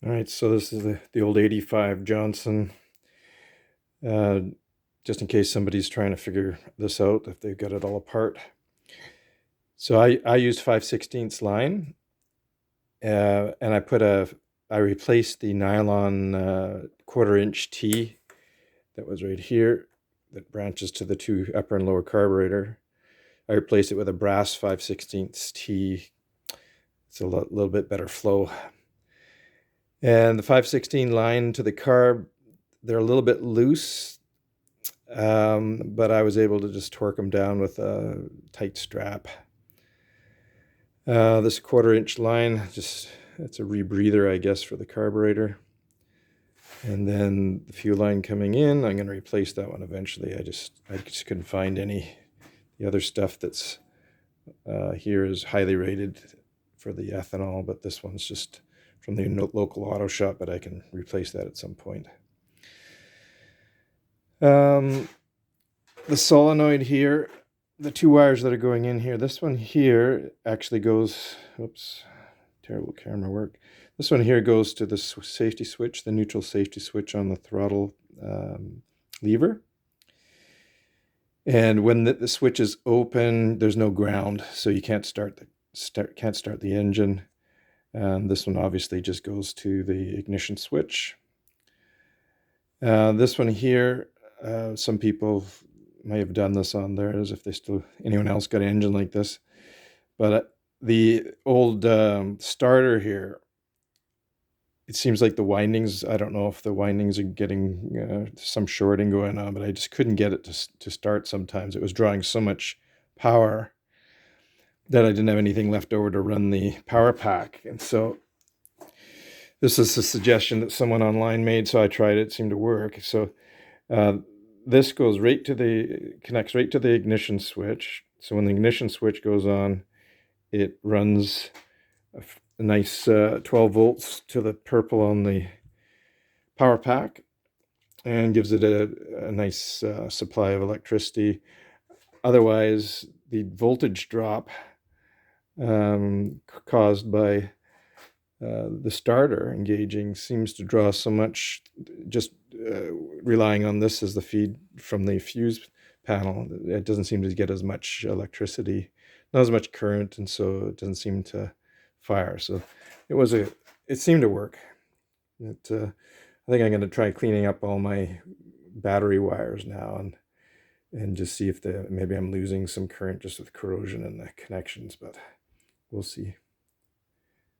All right, so this is the old 85 Johnson. Uh, just in case somebody's trying to figure this out, if they've got it all apart. So I used 5/16 line, and I replaced the nylon 1/4 inch T that was right here that branches to the two upper and lower carburetor. I replaced it with a brass 5/16 T. It's a little bit better flow. And the 5/16 line to the carb, they're a little bit loose, but I was able to just torque them down with a tight strap. This 1/4 inch line, it's a rebreather, I guess, for the carburetor. And then the fuel line coming in, I'm going to replace that one eventually. I just couldn't find any. The other stuff that's here is highly rated for the ethanol, but this one's just from the local auto shop, but I can replace that at some point. The solenoid here, the two wires that are going in here, this one here actually goes, oops, terrible camera work. This one here goes to the safety switch, the neutral safety switch on the throttle lever. And when the switch is open, there's no ground, so you can't start the engine. And this one obviously just goes to the ignition switch. This one here, some people may have done this on theirs if anyone else got an engine like this. But the old starter here, it seems like the windings, I don't know if the windings are getting some shorting going on, but I just couldn't get it to start sometimes. It was drawing so much power that I didn't have anything left over to run the power pack. And so this is a suggestion that someone online made, so I tried it. It seemed to work. So this goes connects right to the ignition switch. So when the ignition switch goes on, it runs a nice 12 volts to the purple on the power pack and gives it a nice supply of electricity. Otherwise, the voltage drop caused by the starter engaging seems to draw so much, just relying on this as the feed from the fuse panel. It doesn't seem to get as much electricity, not as much current, and so it doesn't seem to fire. So it seemed to work. I think I'm going to try cleaning up all my battery wires now and just see if maybe I'm losing some current just with corrosion in the connections, but we'll see.